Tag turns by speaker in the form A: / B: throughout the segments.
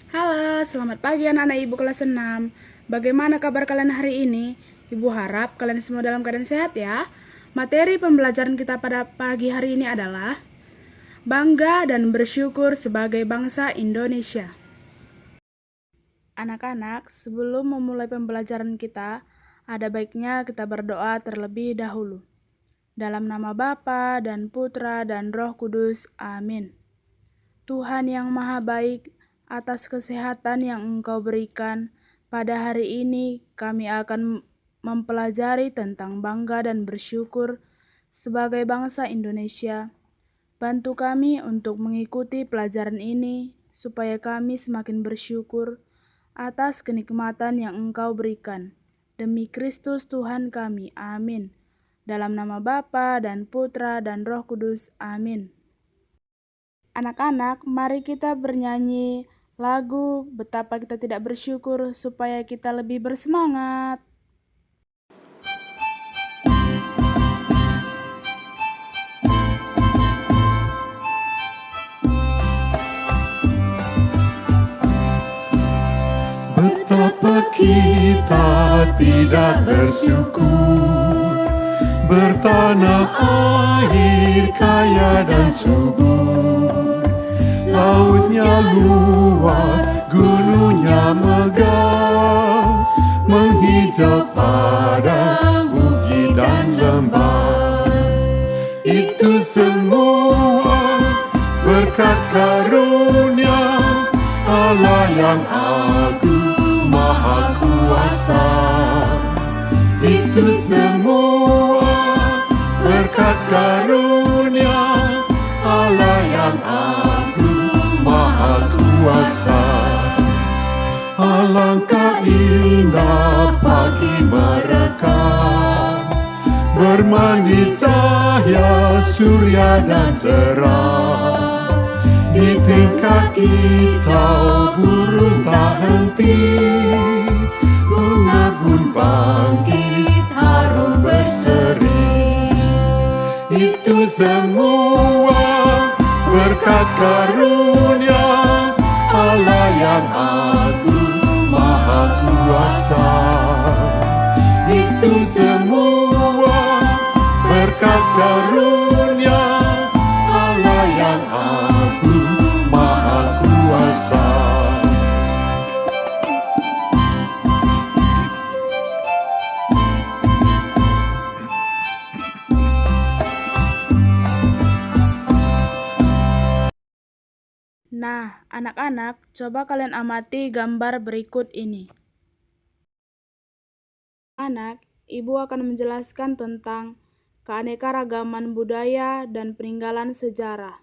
A: Halo, selamat pagi anak-anak ibu kelas 6. Bagaimana kabar kalian hari ini? Ibu harap kalian semua dalam keadaan sehat ya. Materi pembelajaran kita pada pagi hari ini adalah bangga dan bersyukur sebagai bangsa Indonesia. Anak-anak, sebelum memulai pembelajaran kita, ada baiknya kita berdoa terlebih dahulu. Dalam nama Bapa dan Putra dan Roh Kudus, amin. Tuhan yang Maha Baik, atas kesehatan yang Engkau berikan, pada hari ini kami akan mempelajari tentang bangga dan bersyukur sebagai bangsa Indonesia. Bantu kami untuk mengikuti pelajaran ini, supaya kami semakin bersyukur atas kenikmatan yang Engkau berikan. Demi Kristus Tuhan kami, amin. Dalam nama Bapa dan Putra dan Roh Kudus, amin. Anak-anak, mari kita bernyanyi lagu Betapa Kita Tidak Bersyukur supaya kita lebih bersemangat.
B: Betapa kita tidak bersyukur, bertanah air kaya dan subur, lautnya luas, gunungnya megah, menghijau padang bukit dan lembah. Itu semua berkat karunia Allah yang agung maha kuasa. Itu semua berkat karunia Allah yang agung maha kuasa. Alangkah indah pagi mereka, bermandi cahaya surya dan cerah. Di tingkat hijau burung tak henti, bunga pun bangkit harum berseri. Itu semua berkat karunia Allah yang agung maha kuasa. Itu semua berkat karunia Allah yang agung maha kuasa.
A: Nah, anak-anak, coba kalian amati gambar berikut ini. Anak, ibu akan menjelaskan tentang keanekaragaman budaya dan peninggalan sejarah.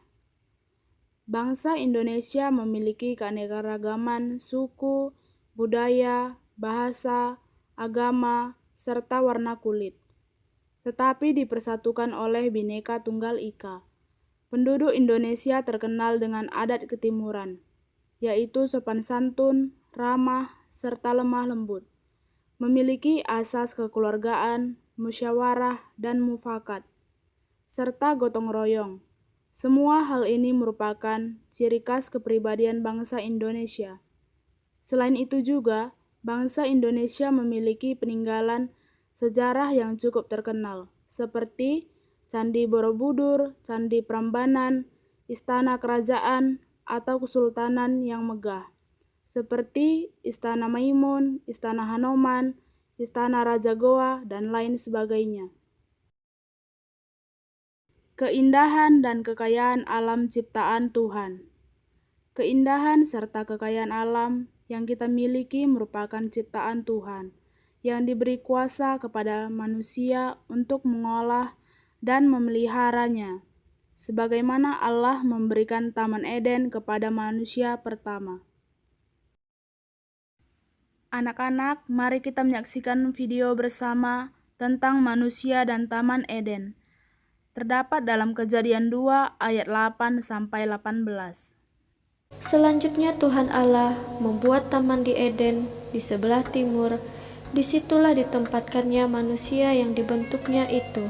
A: Bangsa Indonesia memiliki keanekaragaman suku, budaya, bahasa, agama, serta warna kulit, tetapi dipersatukan oleh Bhinneka Tunggal Ika. Penduduk Indonesia terkenal dengan adat ketimuran, yaitu sopan santun, ramah, serta lemah lembut. Memiliki asas kekeluargaan, musyawarah, dan mufakat, serta gotong royong. Semua hal ini merupakan ciri khas kepribadian bangsa Indonesia. Selain itu juga, bangsa Indonesia memiliki peninggalan sejarah yang cukup terkenal, seperti Candi Borobudur, Candi Prambanan, Istana Kerajaan, atau Kesultanan yang megah, seperti Istana Maimun, Istana Hanoman, Istana Raja Goa, dan lain sebagainya. Keindahan dan kekayaan alam ciptaan Tuhan. Keindahan serta kekayaan alam yang kita miliki merupakan ciptaan Tuhan, yang diberi kuasa kepada manusia untuk mengolah dan memeliharanya, sebagaimana Allah memberikan Taman Eden kepada manusia pertama. Anak-anak, mari kita menyaksikan video bersama tentang manusia dan Taman Eden. Terdapat dalam Kejadian 2 ayat 8-18.
C: Selanjutnya Tuhan Allah membuat taman di Eden di sebelah timur. Disitulah ditempatkannya manusia yang dibentuknya itu.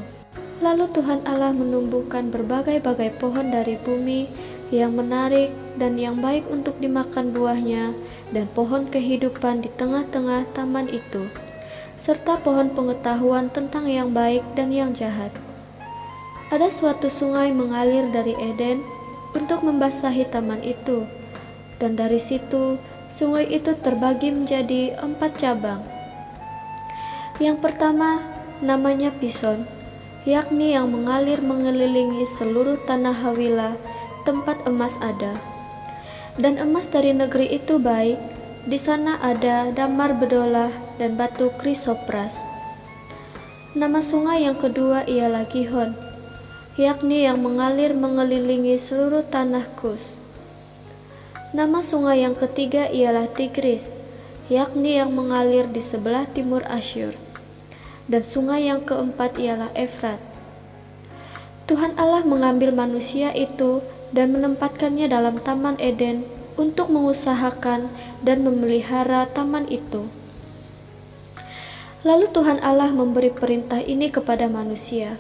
C: Lalu Tuhan Allah menumbuhkan berbagai-bagai pohon dari bumi yang menarik dan yang baik untuk dimakan buahnya, dan pohon kehidupan di tengah-tengah taman itu, serta pohon pengetahuan tentang yang baik dan yang jahat. Ada suatu sungai mengalir dari Eden untuk membasahi taman itu, dan dari situ sungai itu terbagi menjadi 4 cabang. Yang pertama namanya Pison, yakni yang mengalir mengelilingi seluruh tanah Hawila, tempat emas ada. Dan emas dari negeri itu baik, di sana ada damar bedolah dan batu krisopras. Nama sungai yang kedua ialah Gihon, yakni yang mengalir mengelilingi seluruh tanah Kus. Nama sungai yang ketiga ialah Tigris, yakni yang mengalir di sebelah timur Asyur. Dan sungai yang keempat ialah Efrat. Tuhan Allah mengambil manusia itu dan menempatkannya dalam Taman Eden untuk mengusahakan dan memelihara taman itu. Lalu Tuhan Allah memberi perintah ini kepada manusia.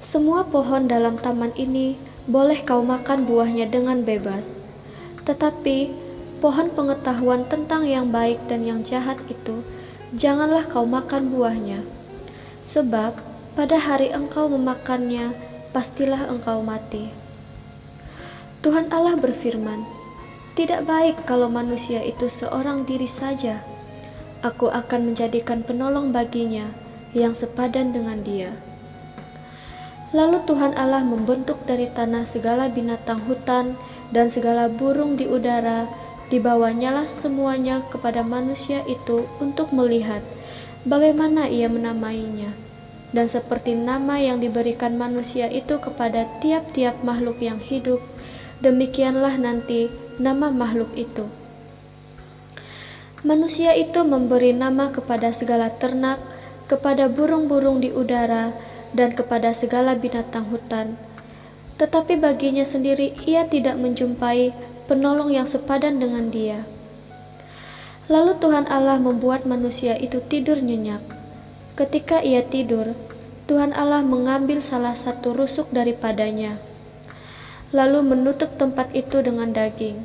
C: Semua pohon dalam taman ini boleh kau makan buahnya dengan bebas. Tetapi pohon pengetahuan tentang yang baik dan yang jahat itu janganlah kau makan buahnya, sebab pada hari engkau memakannya, pastilah engkau mati. Tuhan Allah berfirman, tidak baik kalau manusia itu seorang diri saja. Aku akan menjadikan penolong baginya yang sepadan dengan dia. Lalu Tuhan Allah membentuk dari tanah segala binatang hutan dan segala burung di udara. Dibawanyalah semuanya kepada manusia itu untuk melihat bagaimana ia menamainya. Dan seperti nama yang diberikan manusia itu kepada tiap-tiap makhluk yang hidup, demikianlah nanti nama makhluk itu. Manusia itu memberi nama kepada segala ternak, kepada burung-burung di udara, dan kepada segala binatang hutan. Tetapi baginya sendiri ia tidak menjumpai penolong yang sepadan dengan dia. Lalu Tuhan Allah membuat manusia itu tidur nyenyak. Ketika ia tidur, Tuhan Allah mengambil salah satu rusuk daripadanya, lalu menutup tempat itu dengan daging.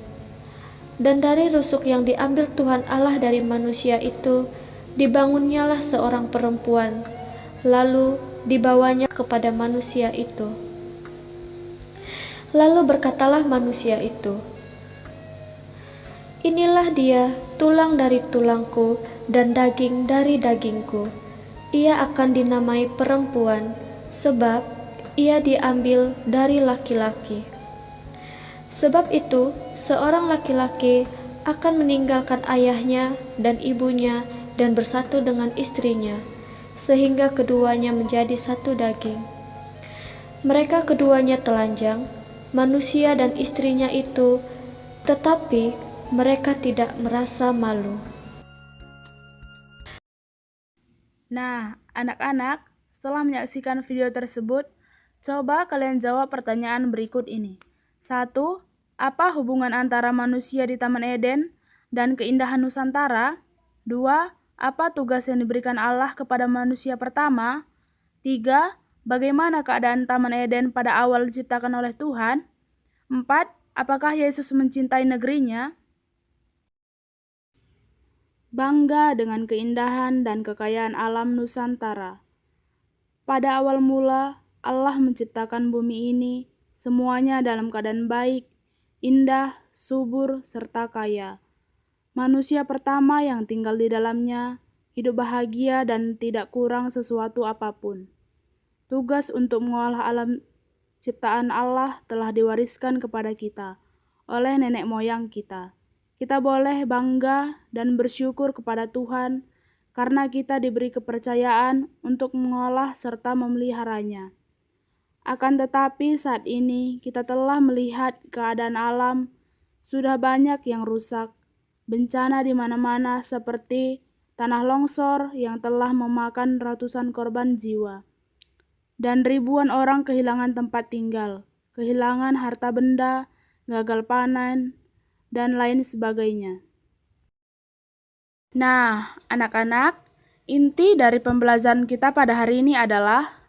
C: Dan dari rusuk yang diambil Tuhan Allah dari manusia itu, dibangunnyalah seorang perempuan, lalu dibawanya kepada manusia itu. Lalu berkatalah manusia itu, inilah dia, tulang dari tulangku dan daging dari dagingku. Ia akan dinamai perempuan, sebab ia diambil dari laki-laki. Sebab itu, seorang laki-laki akan meninggalkan ayahnya dan ibunya dan bersatu dengan istrinya, sehingga keduanya menjadi satu daging. Mereka keduanya telanjang, manusia dan istrinya itu, tetapi mereka tidak merasa malu.
A: Nah, anak-anak, setelah menyaksikan video tersebut, coba kalian jawab pertanyaan berikut ini. 1. Apa hubungan antara manusia di Taman Eden dan keindahan Nusantara? 2. Apa tugas yang diberikan Allah kepada manusia pertama? 3. Bagaimana keadaan Taman Eden pada awal diciptakan oleh Tuhan? 4. Apakah Yesus mencintai negerinya? Bangga dengan keindahan dan kekayaan alam Nusantara. Pada awal mula, Allah menciptakan bumi ini, semuanya dalam keadaan baik, indah, subur, serta kaya. Manusia pertama yang tinggal di dalamnya, hidup bahagia dan tidak kurang sesuatu apapun. Tugas untuk mengolah alam ciptaan Allah telah diwariskan kepada kita oleh nenek moyang kita. Kita boleh bangga dan bersyukur kepada Tuhan karena kita diberi kepercayaan untuk mengolah serta memeliharanya. Akan tetapi saat ini kita telah melihat keadaan alam, sudah banyak yang rusak, bencana di mana-mana seperti tanah longsor yang telah memakan ratusan korban jiwa, dan ribuan orang kehilangan tempat tinggal, kehilangan harta benda, gagal panen, dan lain sebagainya. Nah, anak-anak, inti dari pembelajaran kita pada hari ini adalah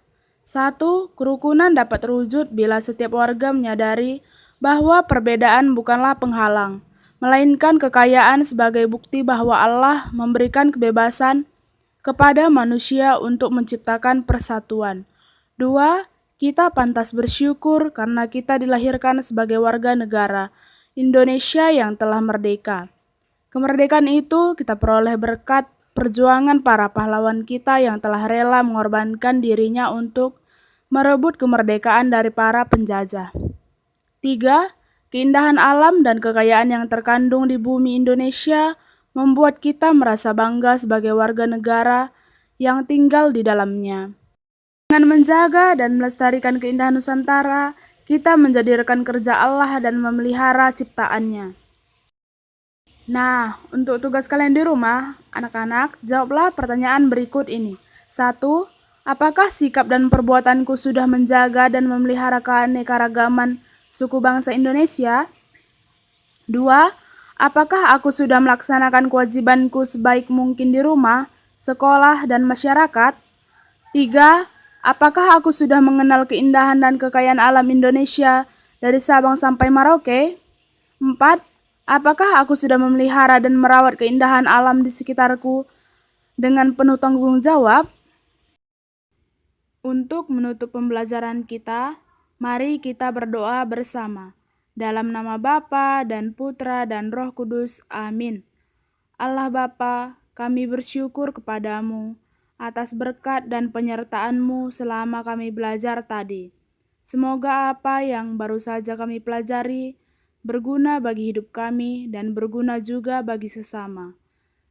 A: 1. Kerukunan dapat terwujud bila setiap warga menyadari bahwa perbedaan bukanlah penghalang, melainkan kekayaan sebagai bukti bahwa Allah memberikan kebebasan kepada manusia untuk menciptakan persatuan. 2. Kita pantas bersyukur karena kita dilahirkan sebagai warga negara Indonesia yang telah merdeka. Kemerdekaan itu kita peroleh berkat perjuangan para pahlawan kita yang telah rela mengorbankan dirinya untuk merebut kemerdekaan dari para penjajah. 3. Keindahan alam dan kekayaan yang terkandung di bumi Indonesia membuat kita merasa bangga sebagai warga negara yang tinggal di dalamnya. Dengan menjaga dan melestarikan keindahan Nusantara, kita menjadi rekan kerja Allah dan memelihara ciptaannya. Nah, untuk tugas kalian di rumah, anak-anak, jawablah pertanyaan berikut ini. 1. Apakah sikap dan perbuatanku sudah menjaga dan memelihara keanekaragaman suku bangsa Indonesia? 2. Apakah aku sudah melaksanakan kewajibanku sebaik mungkin di rumah, sekolah, dan masyarakat? 3. Apakah aku sudah mengenal keindahan dan kekayaan alam Indonesia dari Sabang sampai Merauke? 4. Apakah aku sudah memelihara dan merawat keindahan alam di sekitarku dengan penuh tanggung jawab? Untuk menutup pembelajaran kita, mari kita berdoa bersama. Dalam nama Bapa dan Putra dan Roh Kudus. Amin. Allah Bapa, kami bersyukur kepadamu atas berkat dan penyertaan-Mu selama kami belajar tadi. Semoga apa yang baru saja kami pelajari berguna bagi hidup kami dan berguna juga bagi sesama.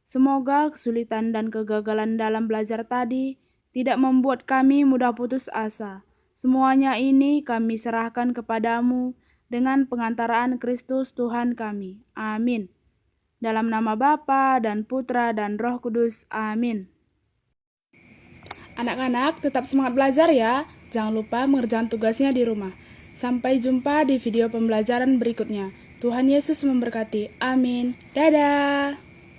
A: Semoga kesulitan dan kegagalan dalam belajar tadi tidak membuat kami mudah putus asa. Semuanya ini kami serahkan kepadamu dengan pengantaraan Kristus Tuhan kami. Amin. Dalam nama Bapa dan Putra dan Roh Kudus. Amin. Anak-anak tetap semangat belajar ya. Jangan lupa mengerjakan tugasnya di rumah. Sampai jumpa di video pembelajaran berikutnya. Tuhan Yesus memberkati. Amin. Dadah.